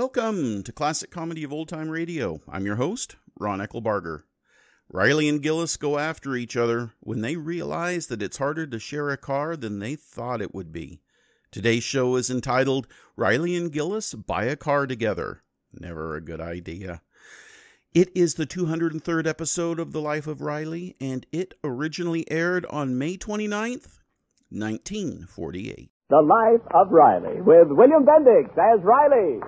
Welcome to Classic Comedy of Old Time Radio. I'm your host, Ron Eckelbarger. Riley and Gillis go after each other when they realize that it's harder to share a car than they thought it would be. Today's show is entitled Riley and Gillis Buy a Car Together. Never a good idea. It is the 203rd episode of The Life of Riley, and it originally aired on May 29th, 1948. The Life of Riley, with William Bendix as Riley.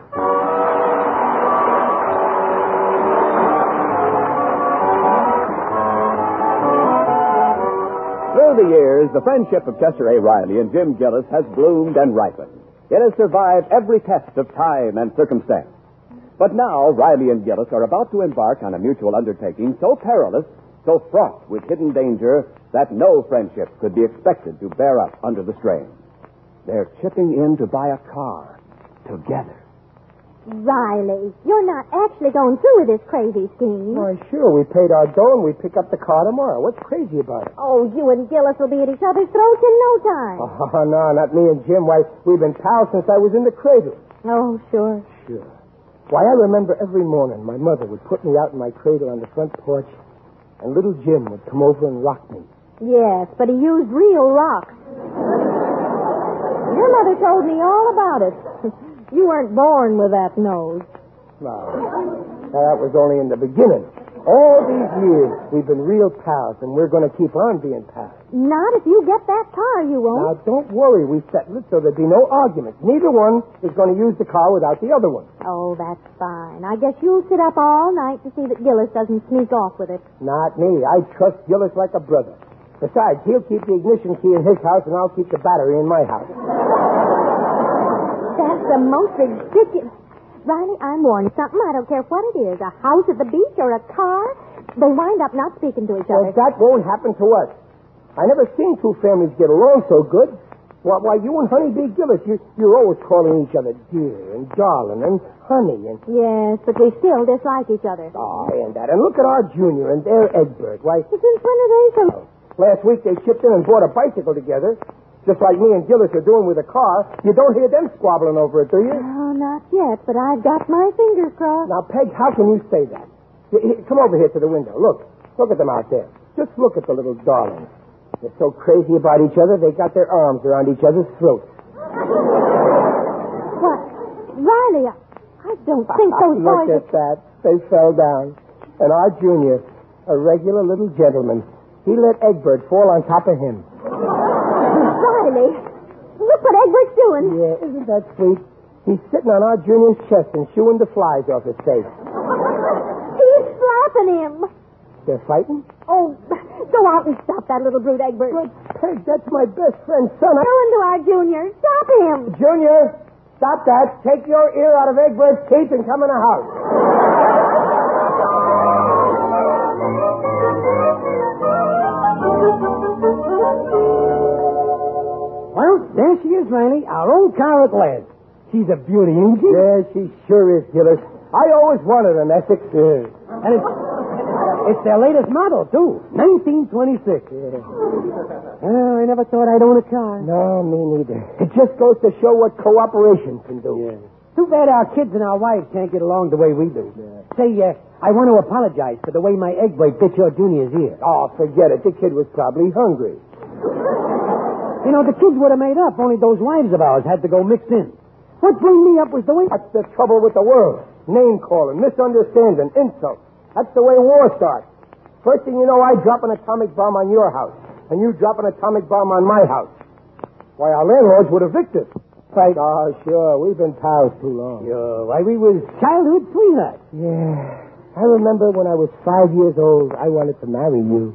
Through the years, the friendship of Chester A. Riley and Jim Gillis has bloomed and ripened. It has survived every test of time and circumstance. But now, Riley and Gillis are about to embark on a mutual undertaking so perilous, so fraught with hidden danger, that no friendship could be expected to bear up under the strain. They're chipping in to buy a car together. Riley, you're not actually going through with this crazy scheme. Why, sure. We paid our dough and we pick up the car tomorrow. What's crazy about it? Oh, you and Gillis will be at each other's throats in no time. Oh, no, not me and Jim. Why, we've been pals since I was in the cradle. Oh, sure. Sure. Why, I remember every morning my mother would put me out in my cradle on the front porch, and little Jim would come over and rock me. Yes, but he used real rocks. Your mother told me all about it. You weren't born with that nose. No, that was only in the beginning. All these years, we've been real pals, and we're going to keep on being pals. Not if you get that car, you won't. Now, don't worry. We settled it so there'd be no arguments. Neither one is going to use the car without the other one. Oh, that's fine. I guess you'll sit up all night to see that Gillis doesn't sneak off with it. Not me. I trust Gillis like a brother. Besides, he'll keep the ignition key in his house, and I'll keep the battery in my house. That's the most ridiculous... Riley, I'm warned. Something, I don't care what it is. A house at the beach or a car. They wind up not speaking to each other. Well, that won't happen to us. I never seen two families get along so good. Why, you and Honeybee Gillis, you're always calling each other dear and darling and honey and... Yes, but we still dislike each other. Oh, and that. And look at our Junior and their Egbert. Why... Since when are they so... Last week they chipped in and bought a bicycle together, just like me and Gillis are doing with a car. You don't hear them squabbling over it, do you? Oh, not yet, but I've got my fingers crossed. Now, Peg, how can you say that? Come over here to the window. Look at them out there. Just look at the little darlings. They're so crazy about each other, they got their arms around each other's throats. What? Riley, I don't think those boys... Look at that. They fell down. And our Junior, a regular little gentleman, he let Egbert fall on top of him. Riley, look what Egbert's doing. Yeah, isn't that sweet? He's sitting on our Junior's chest and shooing the flies off his face. He's slapping him. They're fighting? Oh, go out and stop that little brute, Egbert. But, Peg, that's my best friend's son. Ruin to our Junior. Stop him. Junior, stop that. Take your ear out of Egbert's teeth and come in the house. Well, there she is, Riley. Our old car at last. She's a beauty, ain't she? Yeah, she sure is, Gillis. I always wanted an Essex. And it's their latest model, too. 1926. Yeah. I never thought I'd own a car. No, me neither. It just goes to show what cooperation can do. Yeah. Too bad our kids and our wives can't get along the way we do. Yeah. Say, I want to apologize for the way my Egbert bit your Junior's ear. Oh, forget it. The kid was probably hungry. You know, the kids would have made up, only those wives of ours had to go mixed in. What blew me up was the way... That's the trouble with the world. Name-calling, misunderstanding, insults. That's the way war starts. First thing you know, I drop an atomic bomb on your house, and you drop an atomic bomb on my house. Why, our landlords would evict us. Right? Oh, sure. We've been pals too long. Sure. Why, we was childhood sweethearts. Yeah. I remember when I was 5 years old, I wanted to marry you.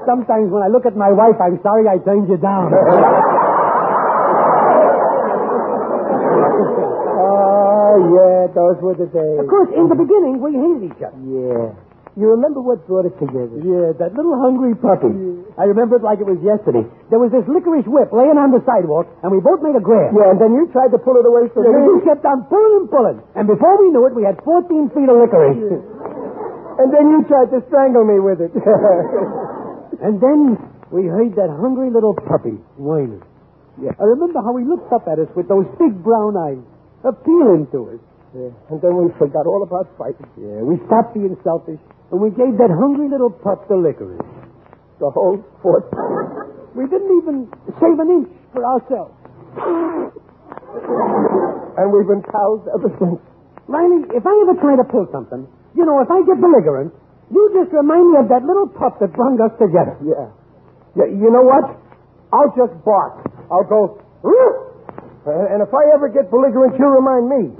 Sometimes when I look at my wife, I'm sorry I turned you down. Oh, yeah, those were the days. Of course, in the beginning, we hated each other. Yeah. You remember what brought us together? Yeah, that little hungry puppy. Yeah. I remember it like it was yesterday. There was this licorice whip laying on the sidewalk, and we both made a grab. Yeah, and then you tried to pull it away from me. You kept on pulling and pulling. And before we knew it, we had 14 feet of licorice. Yeah. And then you tried to strangle me with it. And then we heard that hungry little puppy whining. Yeah. I remember how he looked up at us with those big brown eyes. appealing to us. Yeah. And then we forgot all about fighting. Yeah, we stopped being selfish, and we gave that hungry little pup the licorice. The whole foot. We didn't even save an inch for ourselves. And we've been pals ever since. Riley, if I ever try to pull something, if I get belligerent, you just remind me of that little pup that brung us together. Yeah. You know what? I'll just bark. I'll go, woof! And if I ever get belligerent, you remind me.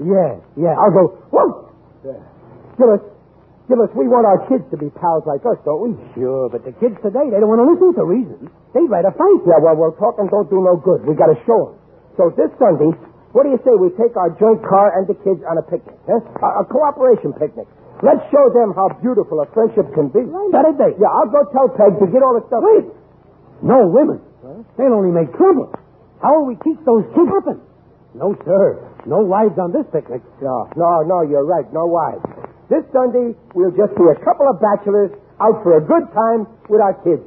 Yeah. I'll go, woof! Yeah. Gillis, we want our kids to be pals like us, don't we? Sure, but the kids today, they don't want to listen to reason. They'd rather fight. Yeah, well, talking don't do no good. We got to show them. So this Sunday, what do you say we take our junk car and the kids on a picnic? Huh? A cooperation picnic. Let's show them how beautiful a friendship can be. Better day. Yeah, I'll go tell Peg to get all the stuff. Wait. No women. Huh? They'll only make trouble. How will we keep those kids open? No, sir. No wives on this picnic. No, you're right. No wives. This Sunday, we'll just be a couple of bachelors out for a good time with our kids.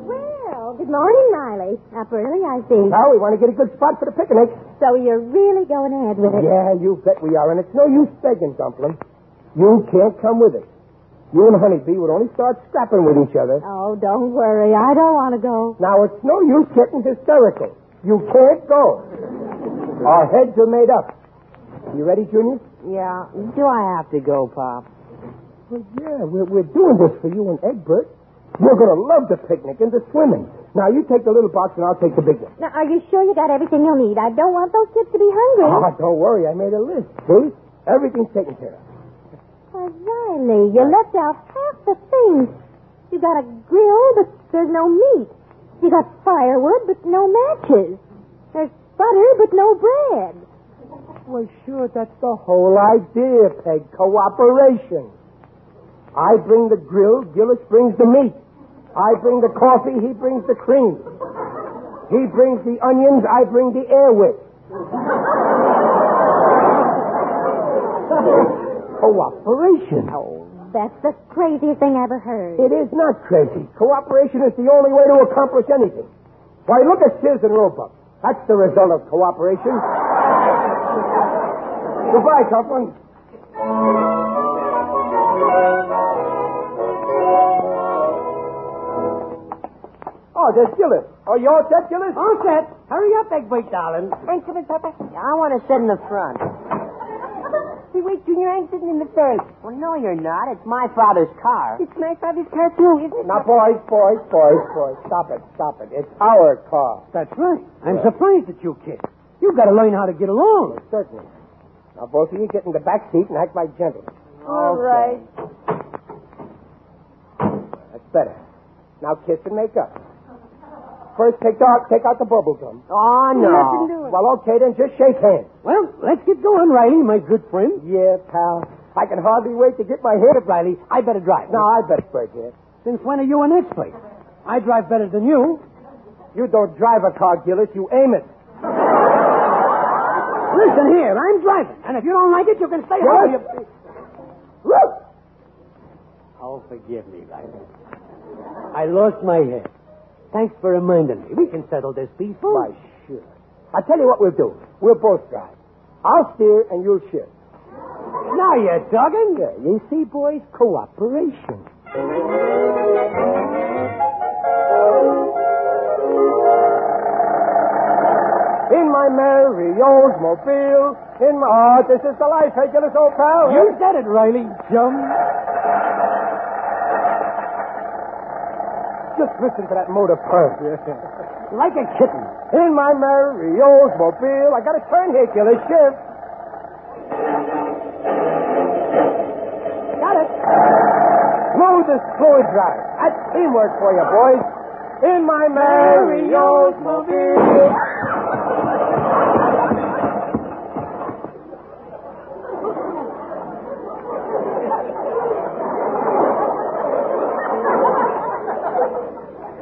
Well, good morning, Riley. Up early, I see. Now, we want to get a good spot for the picnic. So you're really going ahead with it? Yeah, you bet we are. And it's no use begging, Dumpling. You can't come with us. You and Honeybee would only start scrapping with each other. Oh, don't worry. I don't want to go. Now, it's no use getting hysterical. You can't go. Our heads are made up. You ready, Junior? Yeah. Do I have to go, Pop? Well, yeah, we're doing this for you and Egbert. You're going to love the picnic and the swimming. Now, you take the little box and I'll take the big one. Now, are you sure you got everything you'll need? I don't want those kids to be hungry. Oh, don't worry. I made a list. See? Everything's taken care of. Oh, Riley, you left out half the things. You got a grill, but there's no meat. You got firewood, but no matches. There's butter, but no bread. Well, sure, that's the whole idea, Peg. Cooperation. I bring the grill, Gillis brings the meat. I bring the coffee, he brings the cream. He brings the onions, I bring the air wick. Cooperation. Oh, that's the craziest thing I ever heard. It is not crazy. Cooperation is the only way to accomplish anything. Why, look at Sears and Roebuck. That's the result of cooperation. Goodbye, Copeland. Oh, there's Gillis. Oh, you all set, Gillis? All set. Hurry up, Egbert, darling. Ain't coming, Papa? I want to sit in the front. Hey, wait, Junior, I ain't sitting in the front. Well, no, you're not. It's my father's car. It's my father's car, too, isn't it? Now, boys. Stop it. It's our car. That's right. I'm surprised at you, kid. You've got to learn how to get along. Certainly. Now, both of you get in the back seat and act like gentlemen. All right. That's better. Now, kiss and make up. First, take out the bubble gum. Oh, no. Well, okay, then just shake hands. Well, let's get going, Riley, my good friend. Yeah, pal. I can hardly wait to get my head up. Riley, I better drive. No, I better break here. Since when are you an expert? I drive better than you. You don't drive a car, Gillis. You aim it. Listen here, I'm driving. And if you don't like it, you can stay home. Look! Oh, forgive me, Riley. I lost my head. Thanks for reminding me. We can settle this peaceful. Why, sure. I'll tell you what we'll do. We'll both drive. I'll steer and you'll shift. Now you're talking. Yeah, you see, boys, cooperation. In my merry Oldsmobile, in my heart, this is the life, hey, Gillis, old pal. You said it, Riley. Chum. Just listen to that motor purr. Like a kitten. In my merry Oldsmobile. I got to turn here, Gillis. Shift. Got it. Smooth as fluid drive. That's teamwork for you, boys. In my merry Oldsmobile.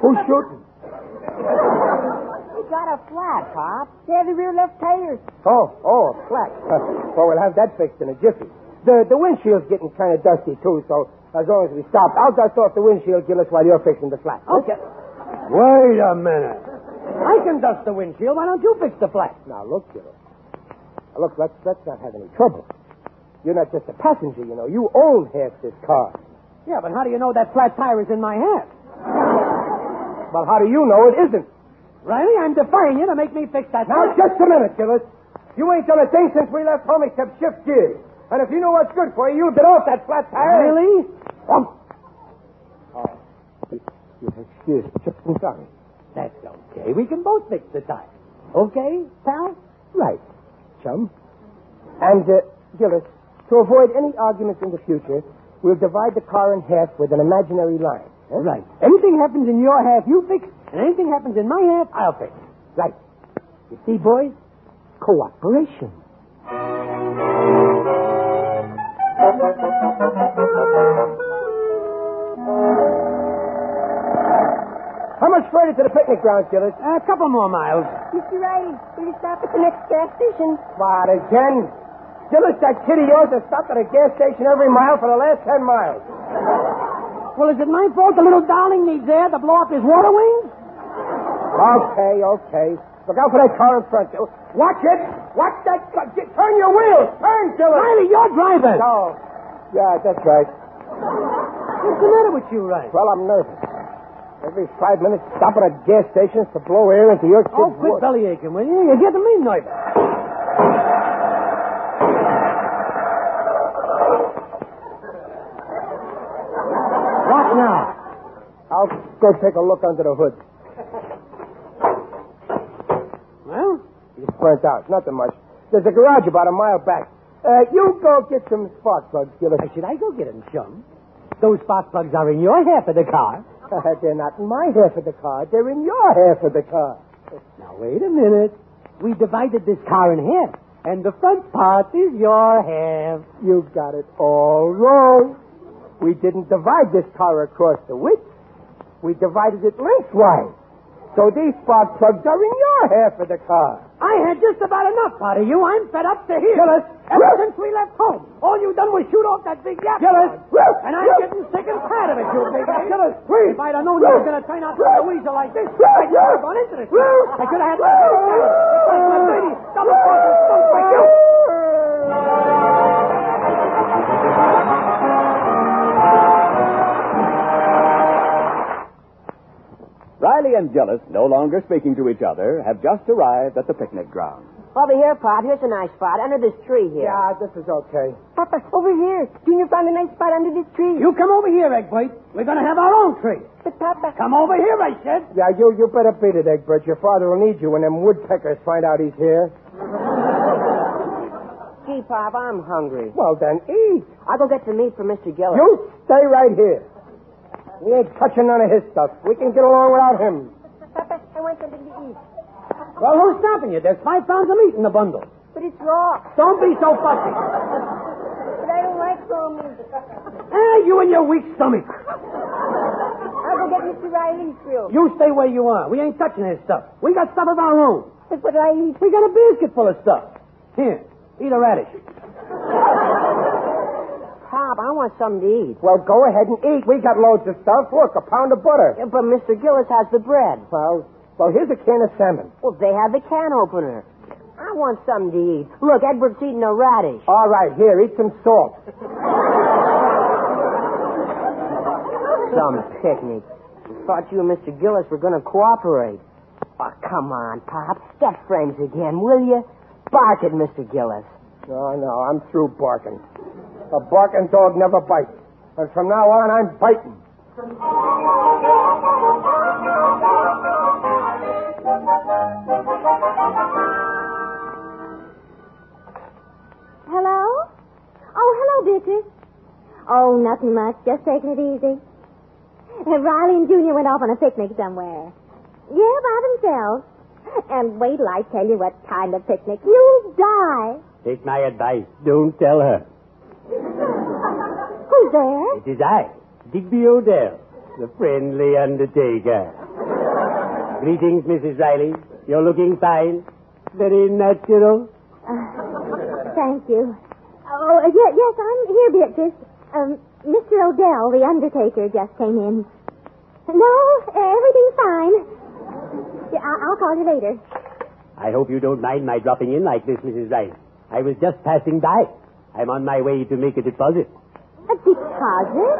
Who's shooting? We got a flat, Pop. Yeah, the rear left tires. Oh, a flat. Well, we'll have that fixed in a jiffy. The windshield's getting kind of dusty, too, so as long as we stop, I'll dust off the windshield, Gillis, while you're fixing the flat. Okay. Wait a minute. I can dust the windshield. Why don't you fix the flat? Now, look, Gillis. Now, look, let's not have any trouble. You're not just a passenger, you know. You own half this car. Yeah, but how do you know that flat tire is in my half? Well, how do you know it isn't? Riley, I'm defying you to make me fix that Now, tire. just a minute, Gillis. You ain't done a thing since we left home except shift gears. And if you know what's good for you, you'll get off that flat tire. Really? Oh, you excuse me. Just I'm sorry. That's okay. We can both fix the tire. Okay, pal? Right, chum. And, Gillis, to avoid any arguments in the future, we'll divide the car in half with an imaginary line. Huh? Right. Anything happens in your half, you fix. And anything happens in my half, I'll fix. Right. You see, boys? Cooperation. How much further to the picnic grounds, Gillis? A couple more miles. Mr. Riley, will you stop at the next gas station? What, again? Gillis, that kid of yours has stopped at a gas station every mile for the last 10 miles. Well, is it my fault the little darling needs air to blow up his water wings? Okay. Look out for that car in front. Watch it. Watch that car. Turn your wheels. Turn, Gillis. Riley, you're driving. No. Yeah, that's right. What's the matter with you, Riley? Well, I'm nervous. Every 5 minutes, stopping at gas stations to blow air into your kid's Oh, quit water. belly aching, will you? You're getting me nervous. What now? I'll go take a look under the hood. Well? It's burnt out. Nothing much. There's a garage about a mile back. You go get some spark plugs, Gillis. Should I go get them, chum? Those spark plugs are in your half of the car. They're not in my half of the car. They're in your half of the car. Now, wait a minute. We divided this car in half, and the front part is your half. You got it all wrong. We didn't divide this car across the width. We divided it lengthwise. So these spark plugs are in your half of the car. I had just about enough out of you. I'm fed up to here. Gillis. Ever since we left home, all you done was shoot off that big yap. Gillis. And I'm getting sick and tired of it, you big ass. Gillis, please. If I'd have known you were going to turn out to be a weasel like this, I could have gone into this. I could have had my dirty, double-crossing skunk like you. Riley and Gillis, no longer speaking to each other, have just arrived at the picnic ground. Over here, Pop. Here's a nice spot under this tree here. Yeah, this is okay. Papa, over here. Junior found a nice spot under this tree. You come over here, Egbert. We're going to have our own tree. But, Papa... Come over here, I said. Yeah, you better beat it, Egbert. Your father will need you when them woodpeckers find out he's here. Gee, Pop, I'm hungry. Well, then eat. I'll go get some meat for Mr. Gillis. You stay right here. We ain't touching none of his stuff. We can get along without him. Papa, I want something to eat. Well, who's stopping you? There's 5 pounds of meat in the bundle. But it's raw. Don't be so fussy. But I don't like raw meat. You and your weak stomach. I'll go get Mr. Riley's grill. You stay where you are. We ain't touching his stuff. We got stuff of our own. But what I eat... We got a basket full of stuff. Here, eat a radish. Pop, I want something to eat. Well, go ahead and eat. We got loads of stuff. Look, a pound of butter. Yeah, but Mr. Gillis has the bread. Well, here's a can of salmon. Well, they have the can opener. I want something to eat. Look, Edward's eating a radish. All right, here, eat some salt. Some picnic. I thought you and Mr. Gillis were going to cooperate. Oh, come on, Pop. Get friends again, will you? Bark at Mr. Gillis. No, I'm through barking. A barking dog never bites. And from now on, I'm biting. Hello? Oh, hello, Beatrice. Oh, nothing much. Just taking it easy. Riley and Junior went off on a picnic somewhere. Yeah, by themselves. And wait till I tell you what kind of picnic. You'll die. Take my advice. Don't tell her. Who's there? It is I, Digby Odell, the friendly undertaker. Greetings, Mrs. Riley. You're looking fine. Very natural. Thank you. Oh, yes, I'm here, Beatrice. Mr. Odell, the undertaker, just came in. No, everything's fine. Yeah, I'll call you later. I hope you don't mind my dropping in like this, Mrs. Rice. I was just passing by. I'm on my way to make a deposit. A deposit?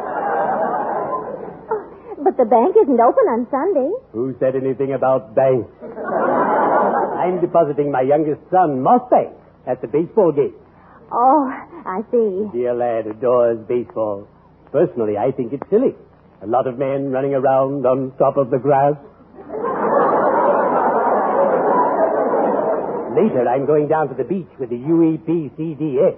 Oh, but the bank isn't open on Sunday. Who said anything about banks? I'm depositing my youngest son, Mustang, at the baseball game. Oh, I see. Dear lad adores baseball. Personally, I think it's silly. A lot of men running around on top of the grass. Later, I'm going down to the beach with the UEPCDS.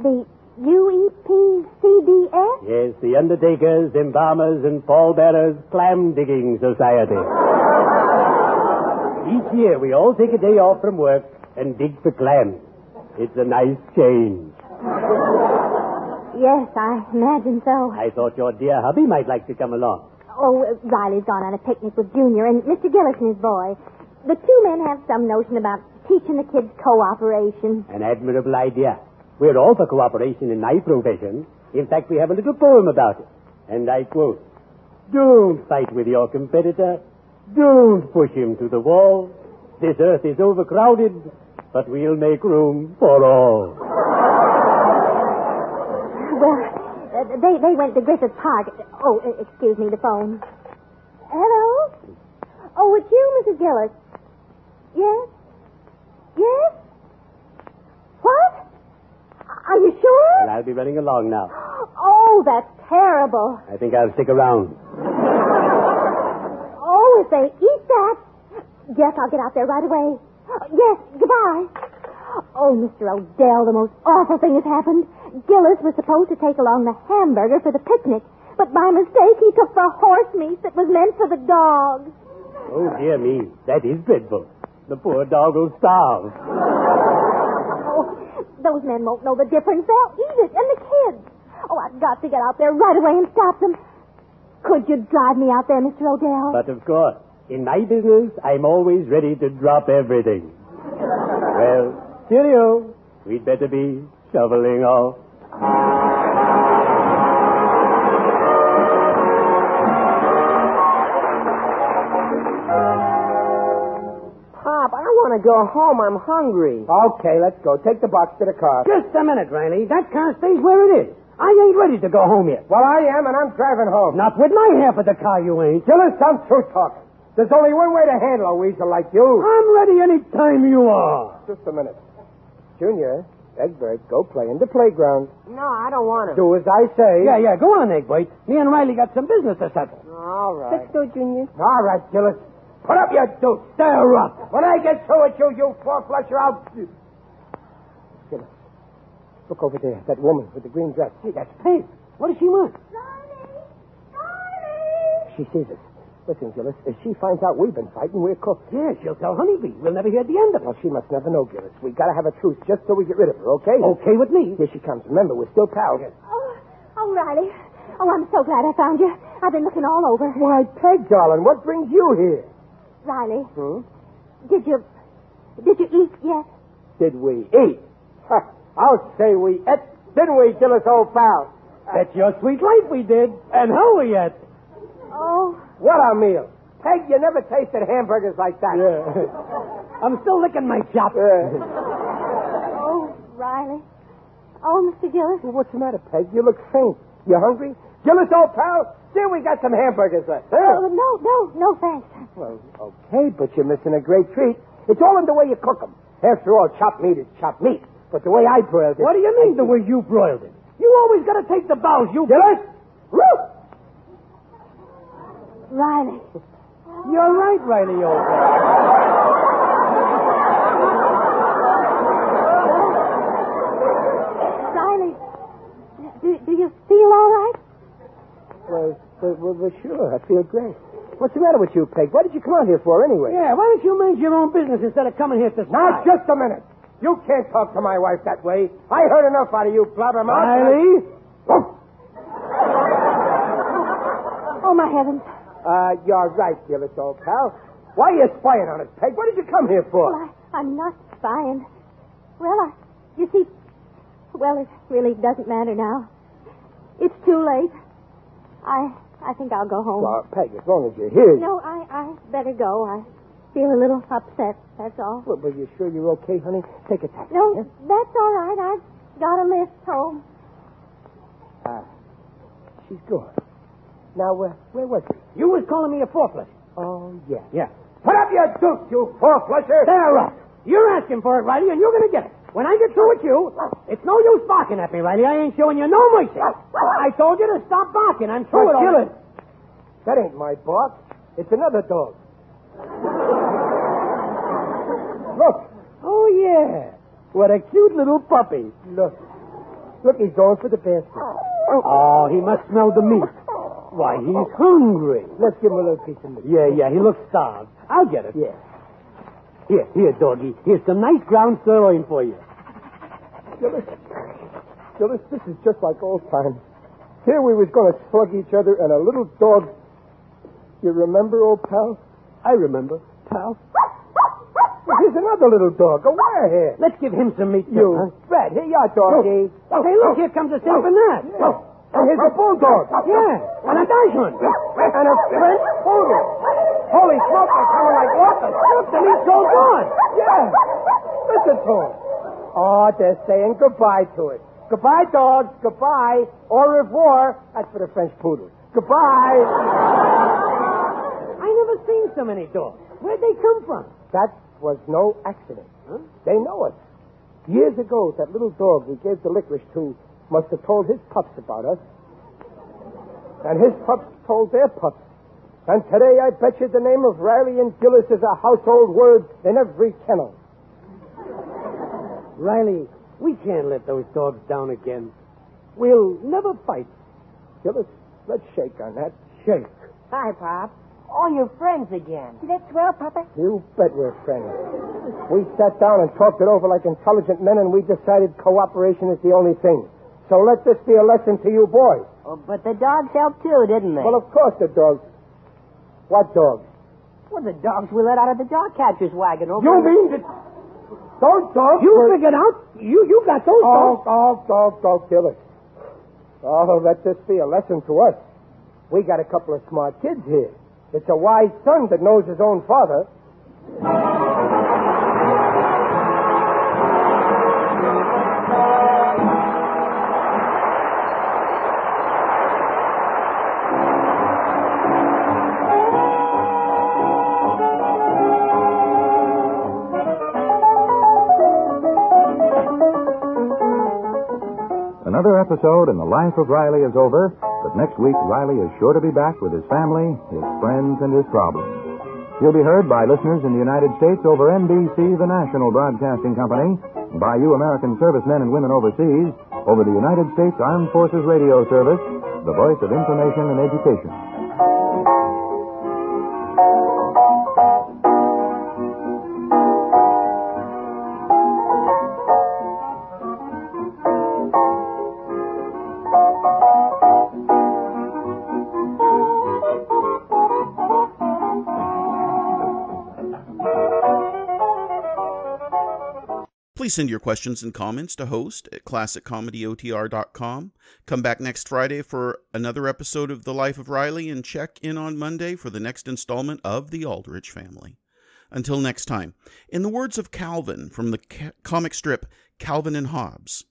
The UEPCDS? Yes, the Undertakers, Embalmers, and Pallbearers Clam Digging Society. Each year, we all take a day off from work and dig for clams. It's a nice change. Yes, I imagine so. I thought your dear hubby might like to come along. Oh, Riley's gone on a picnic with Junior and Mr. Gillis and his boy. The two men have some notion about teaching the kids cooperation. An admirable idea. We're all for cooperation in my profession. In fact, we have a little poem about it. And I quote, "Don't fight with your competitor. Don't push him to the wall. This earth is overcrowded, but we'll make room for all." Well, they went to Griffith Park. Oh, excuse me, the phone. Hello? Oh, it's you, Mrs. Gillis. Yes? Yes? What? Are you sure? And I'll be running along now. Oh, that's terrible. I think I'll stick around. Oh, if they eat that. Yes, I'll get out there right away. Yes, goodbye. Oh, Mr. Odell, the most awful thing has happened. Gillis was supposed to take along the hamburger for the picnic, but by mistake he took the horse meat that was meant for the dogs. Oh, dear me. That is dreadful. The poor dog will starve. Oh, those men won't know the difference. They'll eat it, and the kids. Oh, I've got to get out there right away and stop them. Could you drive me out there, Mr. Odell? But of course, in my business, I'm always ready to drop everything. Well, cheerio. We'd better be shoveling off. Pop, I want to go home. I'm hungry. Okay, let's go. Take the box to the car. Just a minute, Riley. That car stays where it is. I ain't ready to go home yet. Well, I am, and I'm driving home. Not with my half of the car, you ain't. Gillis, I'm through talking. There's only one way to handle a weasel like you. I'm ready any time you are. Just a minute. Junior, Egbert, go play in the playground. No, I don't want to. Do as I say. Yeah, go on, Egbert. Me and Riley got some business to settle. All right. Let's go, Junior. All right, Gillis. Put up your deuce. Stir up. When I get through with you, you four-flusher, I'll... Gillis, look over there. That woman with the green dress. Hey, that's Peg. What does she want? Riley! She sees us. Listen, Gillis, if she finds out we've been fighting, we're cooked. Yeah, she'll tell Honeybee. We'll never hear the end of it. Well, she must never know, Gillis. We gotta have a truce just so we get rid of her, okay? Okay with me. Here she comes. Remember, we're still pals. Oh, Riley. Oh, I'm so glad I found you. I've been looking all over. Why, Peg, darling, what brings you here? Riley, Hmm? did you eat yet? Did we eat? I'll say we ate. Didn't we, Gillis, old pal? That's your sweet life we did. And how we yet? Oh. What a meal. Peg, you never tasted hamburgers like that. Yeah. I'm still licking my chop. Oh, Riley. Oh, Mr. Gillis. Well, what's the matter, Peg? You look faint. You hungry? Gillis, old pal, see, we got some hamburgers left. Oh, no, thanks. Well, okay, but you're missing a great treat. It's all in the way you cook them. After all, chopped meat is chopped meat. But the way I broiled it... What do you mean the way you broiled it? You always got to take the bows, you... Gillis! Woo! Riley. You're right, Riley, old Riley, do you feel all right? Well, sure. I feel great. What's the matter with you, Peg? What did you come out here for, anyway? Yeah, why don't you mind your own business instead of coming here to... Now, just a minute. You can't talk to my wife that way. I heard enough out of you, blabbermouth. Riley? Oh, my heavens. You're right, Gillis, old pal. Why are you spying on us, Peg? What did you come here for? Well, I'm not spying. Well, you see, Well, it really doesn't matter now. It's too late. I think I'll go home. Well, Peg, as long as you're here... No, I better go. I feel a little upset, that's all. Well, but you sure you're okay, honey? Take a taxi. No, yeah? that's all right. I've got a lift home. She's gone. Now, where was she? You was calling me a four-flusher. Oh, yeah. Yeah. Put up your dukes, you four-flusher! There, Russ. You're asking for it, Riley, and you're going to get it. When I get through with you, it's no use barking at me, Riley. I ain't showing you no mercy. I told you to stop barking. I'm through with all Gillis, that ain't my bark. It's another dog. Look. Oh, yeah. What a cute little puppy. Look. Look, he's going for the basket. Oh, he must smell the meat. Why, he's hungry. Let's give him a little piece of meat. Yeah, he looks starved. I'll get it. Yeah. Here, doggy. Here's some nice ground sirloin for you. Gillis, this is just like old times. Here we was going to slug each other, and a little dog... You remember, old pal? I remember, pal. Well, here's another little dog, a wirehead. Let's give him some meat, You, huh? Fred, here you are, doggy. Hey, look, here comes a St. Bernard. And here's a bulldog. Yeah, and a Dachshund. And a French poodle. Holy smoke, they're coming like locusts. Look, the meat's all gone. Yeah. Listen to them. Oh, they're saying goodbye to it. Goodbye, dogs. Goodbye. Au revoir. That's for the French poodle. Goodbye. I never seen so many dogs. Where'd they come from? That was no accident. Huh? They know us. Years ago, that little dog we gave the licorice to must have told his pups about us. And his pups told their pups. And today, I bet you the name of Riley and Gillis is a household word in every kennel. Riley, we can't let those dogs down again. We'll never fight. Gillis, let's shake on that. Shake. Hi, Pop. All your friends again. See that swell, Papa? You bet we're friends. We sat down and talked it over like intelligent men, and we decided cooperation is the only thing. So let this be a lesson to you boys. Oh, but the dogs helped too, didn't they? Well, of course the dogs. What dogs? Well, the dogs we let out of the dog catcher's wagon over... You mean that... Those dogs You were... figured out? You got those dogs. Dog, Gillis. Oh, let this be a lesson to us. We got a couple of smart kids here. It's a wise son that knows his own father. Another episode in the life of Riley is over, but next week Riley is sure to be back with his family, his friends, and his problems. He'll be heard by listeners in the United States over NBC, the national broadcasting company, and by you American servicemen and women overseas over the United States Armed Forces Radio Service, the voice of information and education. Please send your questions and comments to host at classiccomedyotr.com. Come back next Friday for another episode of The Life of Riley, and check in on Monday for the next installment of The Aldrich Family. Until next time, in the words of Calvin from the comic strip Calvin and Hobbes,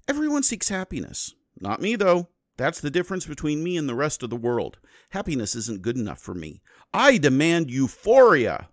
everyone seeks happiness. Not me, though. That's the difference between me and the rest of the world. Happiness isn't good enough for me. I demand euphoria.